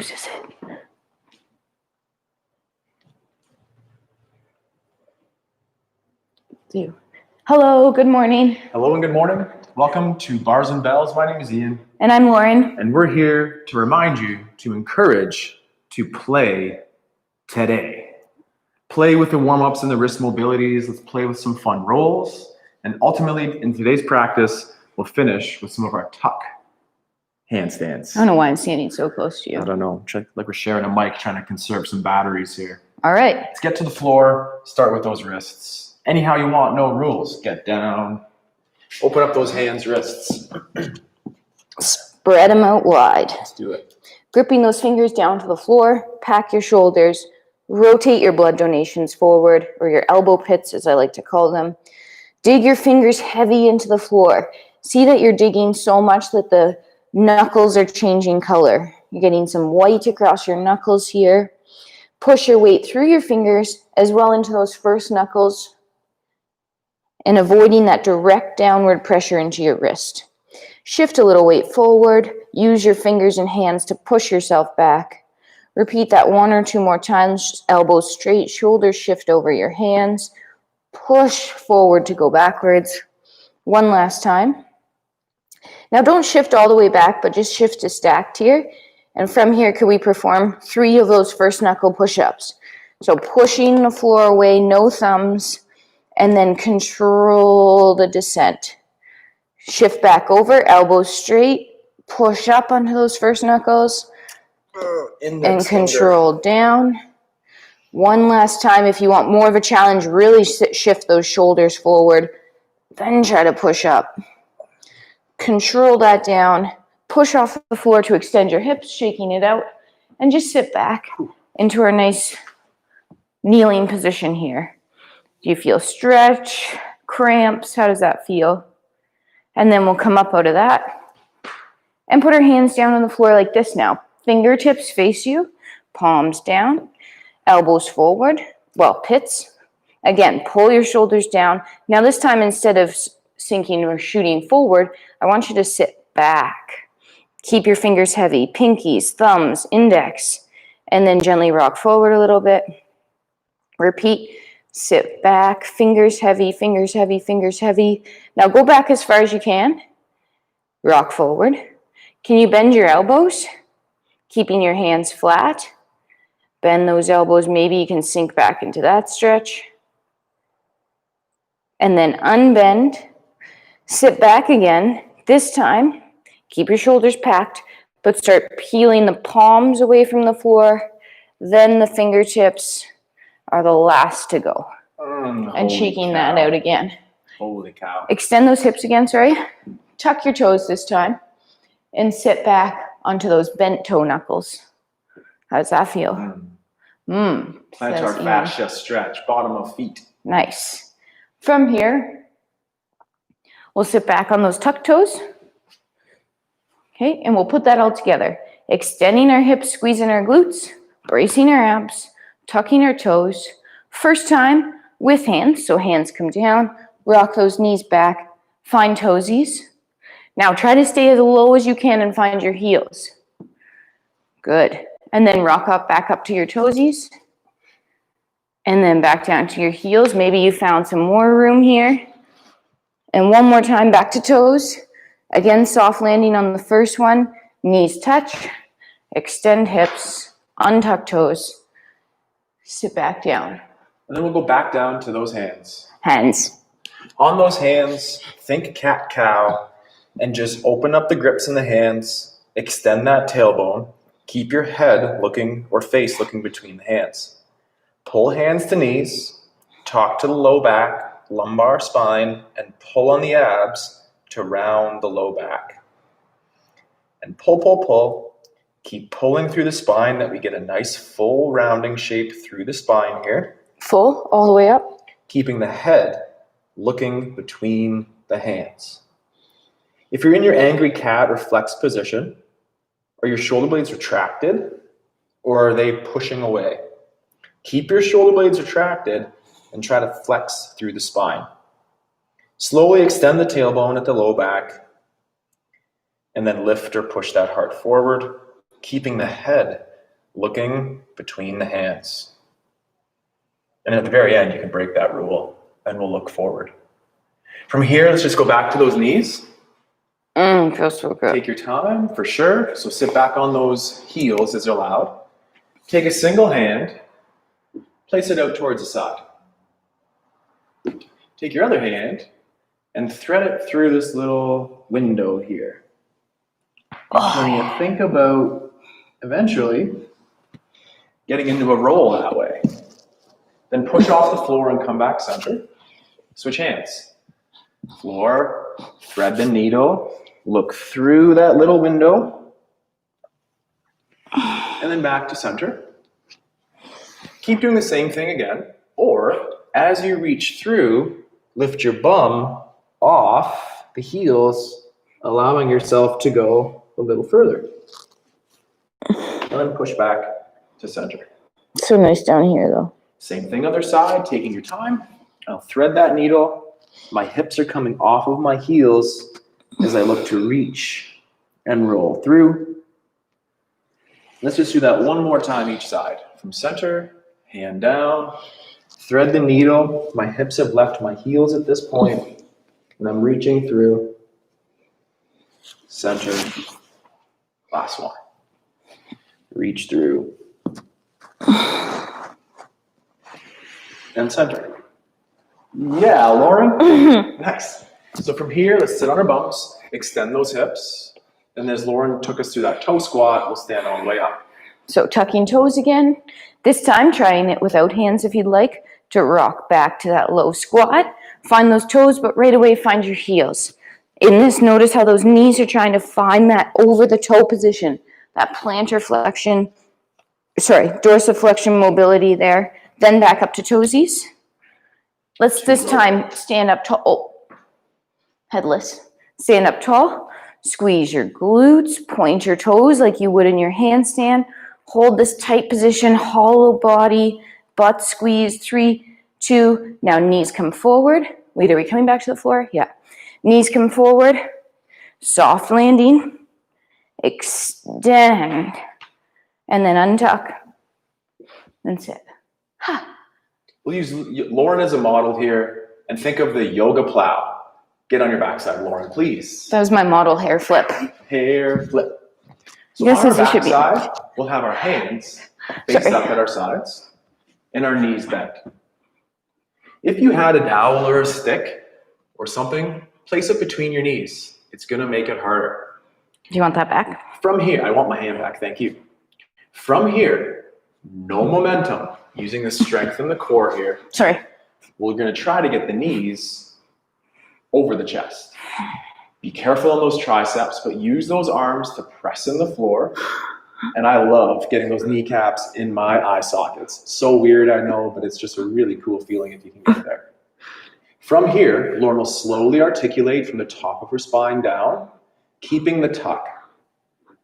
Whose is it? You. Hello, good morning. Hello and good morning. Welcome to Bars and Bells. My name is Ian. And I'm Lauren. And we're here to remind you, to encourage, to play today. Play with the warm-ups and the wrist mobilities. Let's play with some fun rolls. And ultimately, in today's practice, we'll finish with some of our tuck handstands. I don't know why I'm standing so close to you. I don't know. Like we're sharing a mic, trying to conserve some batteries here. All right. Let's get to the floor. Start with those wrists. Anyhow you want, no rules. Get down. Open up those hands, wrists. Spread them out wide. Let's do it. Gripping those fingers down to the floor. Pack your shoulders. Rotate your blood donations forward, or your elbow pits, as I like to call them. Dig your fingers heavy into the floor. See that you're digging so much that the knuckles are changing color. You're getting some white across your knuckles here. Push your weight through your fingers as well into those first knuckles and avoiding that direct downward pressure into your wrist. Shift a little weight forward. Use your fingers and hands to push yourself back. Repeat that 1 or 2 more times. Elbows straight, shoulders shift over your hands. Push forward to go backwards. One last time. Now don't shift all the way back, but just shift to stacked here. And from here, could we perform 3 of those first knuckle push-ups? So pushing the floor away, no thumbs, and then control the descent. Shift back over, elbows straight, push up onto those first knuckles, and control down. One last time, if you want more of a challenge, really shift those shoulders forward, then try to push up. Control that down, push off the floor to extend your hips, shaking it out, and just sit back into our nice kneeling position here. Do you feel stretch, cramps? How does that feel? And then we'll come up out of that and put our hands down on the floor like this now. Fingertips face you, palms down, elbows forward, pits. Again, pull your shoulders down. Now this time, instead of sinking or shooting forward, I want you to sit back. Keep your fingers heavy, pinkies, thumbs, index, and then gently rock forward a little bit. Repeat, sit back, fingers heavy, fingers heavy, fingers heavy. Now go back as far as you can. Rock forward. Can you bend your elbows? Keeping your hands flat. Bend those elbows. Maybe you can sink back into that stretch. And then unbend. Sit back again. This time, keep your shoulders packed, but start peeling the palms away from the floor. Then the fingertips are the last to go. And shaking that out again. Holy cow. Extend those hips again, sorry. Tuck your toes this time. And sit back onto those bent toe knuckles. How does that feel? Plantar fascia stretch, bottom of feet. Nice. From here, we'll sit back on those tuck toes. Okay, and we'll put that all together. Extending our hips, squeezing our glutes, bracing our abs, tucking our toes. First time with hands, so hands come down, rock those knees back, find toesies. Now try to stay as low as you can and find your heels. Good. And then rock up, back up to your toesies. And then back down to your heels. Maybe you found some more room here. And one more time, back to toes. Again, soft landing on the first one. Knees touch. Extend hips. Untuck toes. Sit back down. And then we'll go back down to those hands. Hands. On those hands, think cat-cow. And just open up the grips in the hands, extend that tailbone, keep your head looking or face looking between the hands. Pull hands to knees, talk to the low back, lumbar spine, and pull on the abs to round the low back. And pull, pull, pull. Keep pulling through the spine that we get a nice full rounding shape through the spine here. Full, all the way up. Keeping the head looking between the hands. If you're in your angry cat or flex position, are your shoulder blades retracted or are they pushing away? Keep your shoulder blades retracted and try to flex through the spine. Slowly extend the tailbone at the low back and then lift or push that heart forward, keeping the head looking between the hands. And at the very end, you can break that rule and we'll look forward. From here, let's just go back to those knees. Feels so good. Take your time, for sure. So sit back on those heels as they're allowed. Take a single hand, place it out towards the side. Take your other hand and thread it through this little window here. When you think about eventually getting into a roll that way, then push off the floor and come back center. Switch hands. Floor, thread the needle, look through that little window, and then back to center. Keep doing the same thing again, or as you reach through, lift your bum off the heels, allowing yourself to go a little further. And then push back to center. So nice down here, though. Same thing other side, taking your time. I'll thread that needle. My hips are coming off of my heels as I look to reach and roll through. Let's just do that one more time each side. From center, hand down, thread the needle. My hips have left my heels at this point, and I'm reaching through. Center, last one. Reach through. And center. Yeah, Lauren. Nice. So from here, let's sit on our bumps, extend those hips, and as Lauren took us through that toe squat, we'll stand all the way up. So tucking toes again. This time, trying it without hands if you'd like, to rock back to that low squat. Find those toes, but right away find your heels. In this, notice how those knees are trying to find that over the toe position, that plantar flexion, dorsiflexion mobility there. Then back up to toesies. Let's this time stand up tall. Oh, headless. Stand up tall. Squeeze your glutes. Point your toes like you would in your handstand. Hold this tight position, hollow body, butt squeeze. 3, 2. Now knees come forward. Wait, are we coming back to the floor? Yeah. Knees come forward. Soft landing. Extend. And then untuck. Then sit. We'll use Lauren as a model here and think of the yoga plow. Get on your backside, Lauren, please. That was my model hair flip. Hair flip. So Yes, on our as you should be. backside, we'll have our hands face up at our sides and our knees bent. If you had a dowel or a stick or something, place it between your knees. It's going to make it harder. Do you want that back? From here, I want my hand back, thank you. From here, no momentum, using the strength in the core here. Sorry. We're going to try to get the knees over the chest. Be careful on those triceps, but use those arms to press in the floor. And I love getting those kneecaps in my eye sockets. So weird, I know, but it's just a really cool feeling if you can get there. From here, Lauren will slowly articulate from the top of her spine down, keeping the tuck.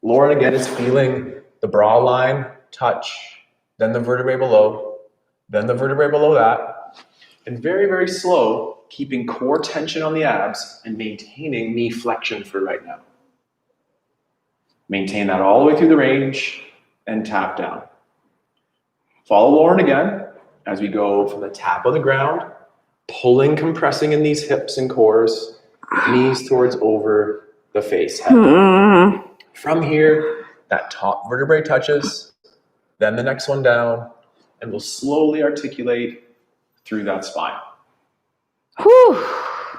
Lauren, again, is feeling the bra line touch, then the vertebrae below, then the vertebrae below that, and very, very slow, keeping core tension on the abs and maintaining knee flexion for right now. Maintain that all the way through the range and tap down. Follow Lauren again as we go from the tap of the ground, pulling, compressing in these hips and cores, knees towards over the face, head. From here, that top vertebrae touches, then the next one down, and we'll slowly articulate through that spine. Whew.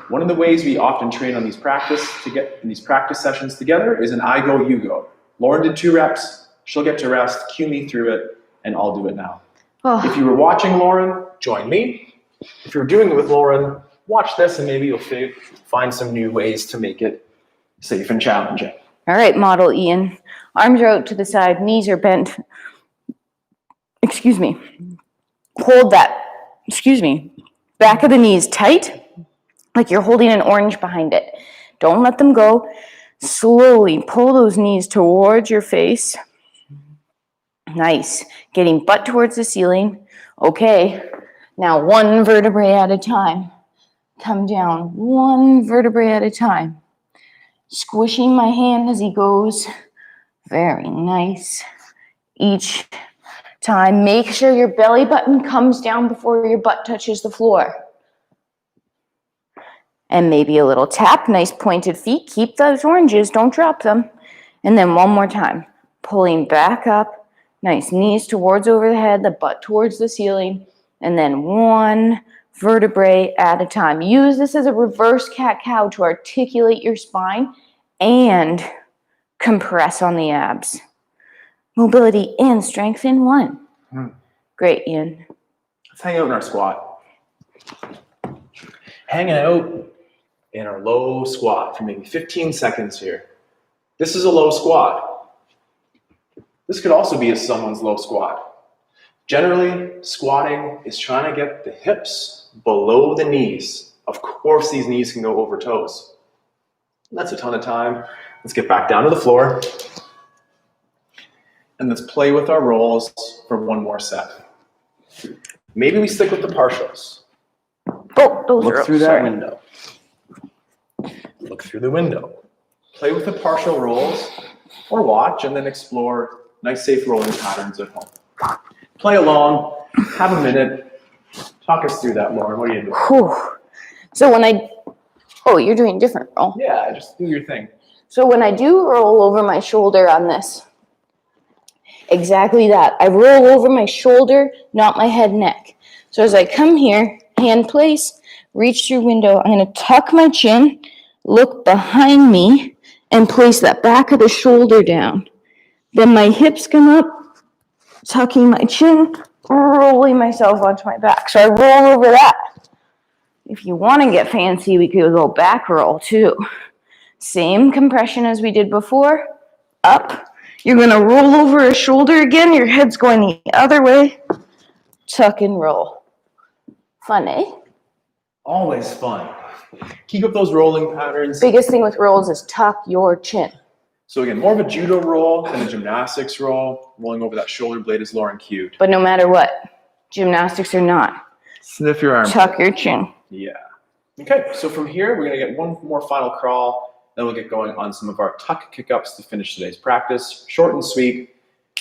One of the ways we often train on these practice sessions together is an I go, you go. Lauren did 2 reps. She'll get to rest, cue me through it, and I'll do it now. Oh. If you were watching Lauren, join me. If you're doing it with Lauren, watch this and maybe you'll find some new ways to make it safe and challenging. All right, model Ian. Arms are out to the side, knees are bent. Excuse me. Hold that, back of the knees tight, like you're holding an orange behind it. Don't let them go. Slowly pull those knees towards your face. Nice. Getting butt towards the ceiling. Okay. Now 1 vertebrae at a time. Come down 1 vertebrae at a time. Squishing my hand as he goes. Very nice. each time. Make sure your belly button comes down before your butt touches the floor. And maybe a little tap, nice pointed feet. Keep those oranges, don't drop them. And then one more time, pulling back up, nice knees towards over the head, the butt towards the ceiling, and then one vertebrae at a time. Use this as a reverse cat-cow to articulate your spine and compress on the abs. Mobility and strength in one. Great, Ian. Let's hang out in our squat. Hanging out in our low squat for maybe 15 seconds here. This is a low squat. This could also be someone's low squat. Generally, squatting is trying to get the hips below the knees. Of course, these knees can go over toes. That's a ton of time. Let's get back down to the floor. And let's play with our rolls for one more set. Maybe we stick with the partials. Oh, those Look are through that sorry. window. Look through the window. Play with the partial rolls or watch and then explore nice safe rolling patterns at home. Play along, have a minute. Talk us through that, Lauren. What are you doing? Whew. So you're doing a different roll. Yeah, just do your thing. So when I do roll over my shoulder on this, exactly that. I roll over my shoulder, not my head neck. So as I come here, hand place, reach through window, I'm going to tuck my chin, look behind me, and place that back of the shoulder down. Then my hips come up, tucking my chin, rolling myself onto my back. So I roll over that. If you want to get fancy, we could go back roll too. Same compression as we did before. Up. You're going to roll over a shoulder again. Your head's going the other way. Tuck and roll. Fun, eh? Always fun. Keep up those rolling patterns. Biggest thing with rolls is tuck your chin. So again, more of a judo roll than a gymnastics roll. Rolling over that shoulder blade is Lauren cued. But no matter what, gymnastics or not, Sniff your arm. tuck your chin. Yeah. Okay, so from here, we're going to get one more final crawl. Then we'll get going on some of our tuck kick-ups to finish today's practice. Short and sweet.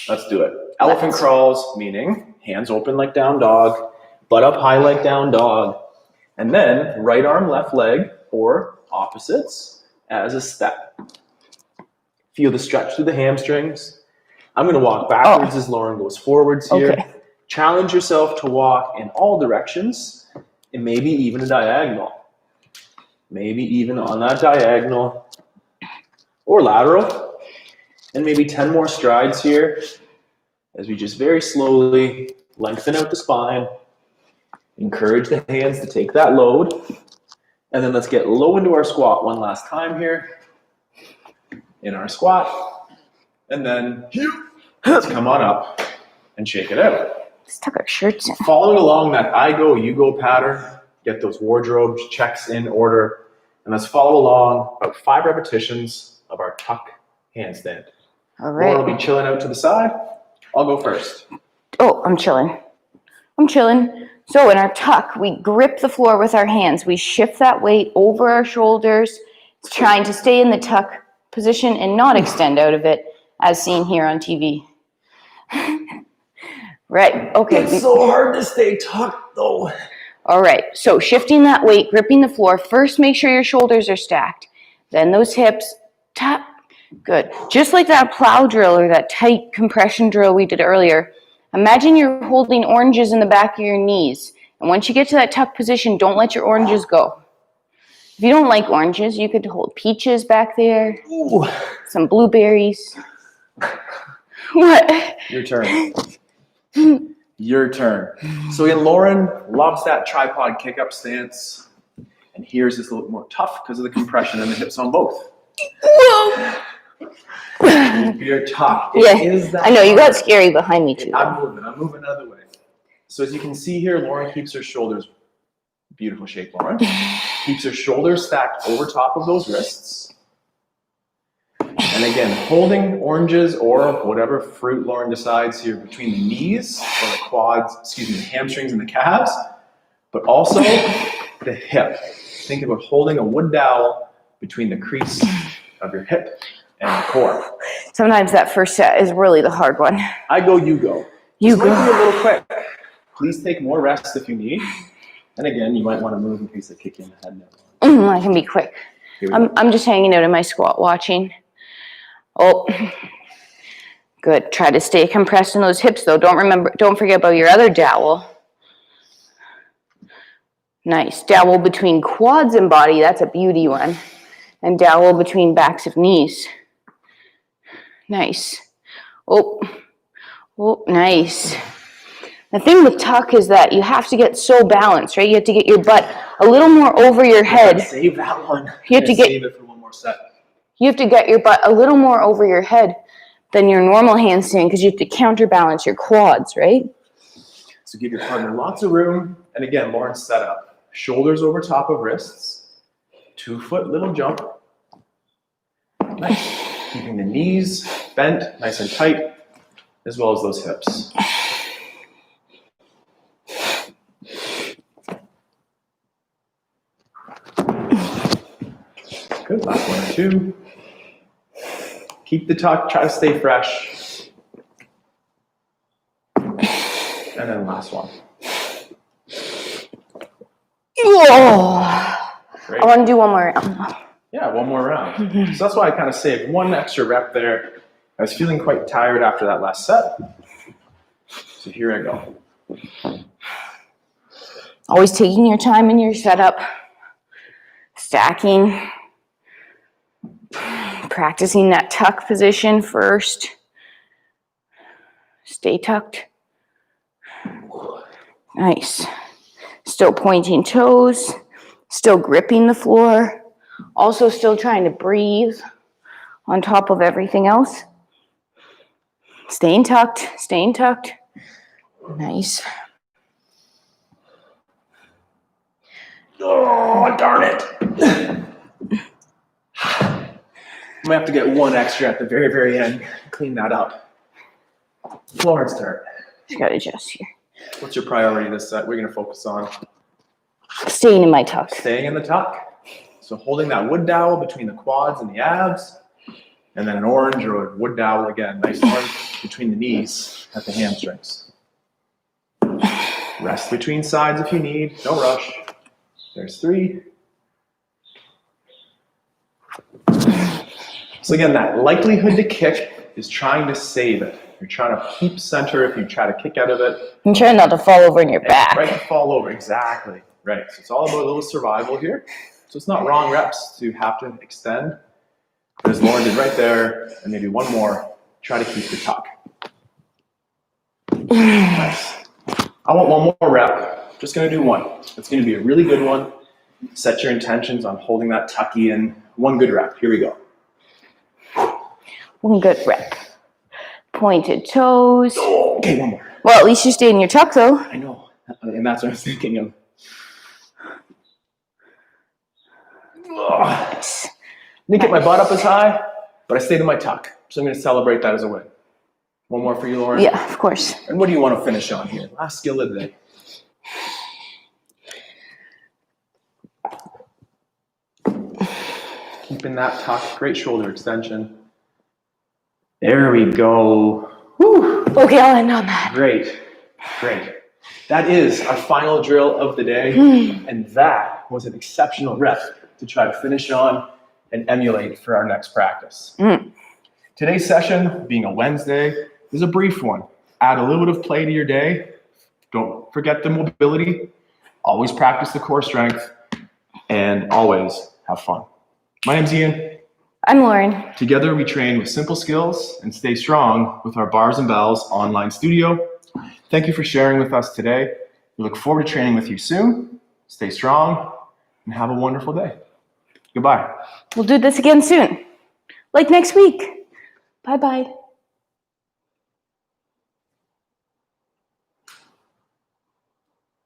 Let's do it. Elephant crawls, meaning hands open like down dog, butt up high like down dog, and then right arm, left leg, or opposites as a step. Feel the stretch through the hamstrings. I'm going to walk backwards as Lauren goes forwards here. Okay. Challenge yourself to walk in all directions and maybe even a diagonal. Maybe even on that diagonal or lateral. And maybe 10 more strides here as we just very slowly lengthen out the spine. Encourage the hands to take that load. And then let's get low into our squat one last time here. In our squat. And then let's come on up and shake it out. Let's tuck our shirts in. Following along that I go, you go pattern. Get those wardrobe checks in order. And let's follow along about 5 repetitions of our tuck handstand. All right. Lauren will be chilling out to the side. I'll go first. Oh, I'm chilling. So in our tuck, we grip the floor with our hands. We shift that weight over our shoulders, trying to stay in the tuck position and not extend out of it, as seen here on TV. Right, okay. It's so hard to stay tucked, though. All right, so shifting that weight, gripping the floor. First, make sure your shoulders are stacked. Then those hips, tap. Good. Just like that plow drill or that tight compression drill we did earlier, imagine you're holding oranges in the back of your knees. And once you get to that tuck position, don't let your oranges go. If you don't like oranges, you could hold peaches back there. Ooh. Some blueberries. What? Your turn. Your turn. So again, Lauren loves that tripod kick-up stance. And here's this a little more tough because of the compression and the hips on both. Whoa. You're tough. Yeah, I know, you got scary behind me too. I'm moving another way. So as you can see here, Lauren keeps her shoulders, beautiful shape, Lauren. Keeps her shoulders stacked over top of those wrists. And again, holding oranges or whatever fruit Lauren decides here between the knees or the quads, the hamstrings and the calves, but also the hip. Think about holding a wood dowel between the crease of your hip and the core. Sometimes that first set is really the hard one. I go, you go. You This go. might be a little quick. Please take more rest if you need. And again, you might want to move in case they kick you in the head. I can be quick. Here we go. I'm just hanging out in my squat watching. Oh, good. Try to stay compressed in those hips though. Don't forget about your other dowel. Nice. Dowel between quads and body. That's a beauty one. And dowel between backs of knees. Nice. Oh, nice. The thing with tuck is that you have to get so balanced, right? You have to get your butt a little more over your head. Save that one. You have to save it for one more set. You have to get your butt a little more over your head than your normal handstand because you have to counterbalance your quads, right? So give your partner lots of room. And again, Lauren's setup. Shoulders over top of wrists. 2-foot little jump. Nice. Keeping the knees bent, nice and tight, as well as those hips. Good, last one or two. Keep the tuck, try to stay fresh. And then last one. Oh, Great. I want to do one more round. Yeah, one more round. So that's why I kind of saved one extra rep there. I was feeling quite tired after that last set. So here I go. Always taking your time in your setup. Stacking. Practicing that tuck position first. Stay tucked. Nice. Still pointing toes. Still gripping the floor. Also still trying to breathe on top of everything else. Staying tucked, staying tucked. Nice. Oh, darn it. I'm gonna have to get one extra at the very, very end. Clean that up. Lauren's turn. Just gotta adjust here. What's your priority this set? We're gonna focus on Staying in my tuck. staying in the tuck. So holding that wood dowel between the quads and the abs, and then an orange or a wood dowel again, nice orange between the knees at the hamstrings. Rest between sides if you need, no rush. There's 3. So again, that likelihood to kick is trying to save it. You're trying to keep center if you try to kick out of it. I'm trying not to fall over in your back. Right, to fall over, exactly. Right, so it's all about a little survival here. So it's not wrong reps to have to extend. But as Lauren did right there, and maybe one more, try to keep the tuck. Nice. I want one more rep. Just gonna do one. It's gonna be a really good one. Set your intentions on holding that tucky in. One good rep, here we go. One good rep. Pointed toes. Oh, okay, one more. Well, at least you stayed in your tuck though. I know, and that's what I was thinking of. I didn't get my butt up as high, but I stayed in my tuck. So I'm going to celebrate that as a win. One more for you, Lauren? Yeah, of course. And what do you want to finish on here? Last skill of the day. Keeping that tuck, great shoulder extension. There we go. Whew. Okay, I'll end on that. Great, great. That is our final drill of the day, and that was an exceptional rep to try to finish on and emulate for our next practice. Today's session, being a Wednesday, is a brief one. Add a little bit of play to your day. Don't forget the mobility. Always practice the core strength, and always have fun. My name's Ian. I'm Lauren. Together we train with simple skills and stay strong with our Bars and Bells online studio. Thank you for sharing with us today. We look forward to training with you soon. Stay strong and have a wonderful day. Goodbye. We'll do this again soon. Like next week. Bye-bye.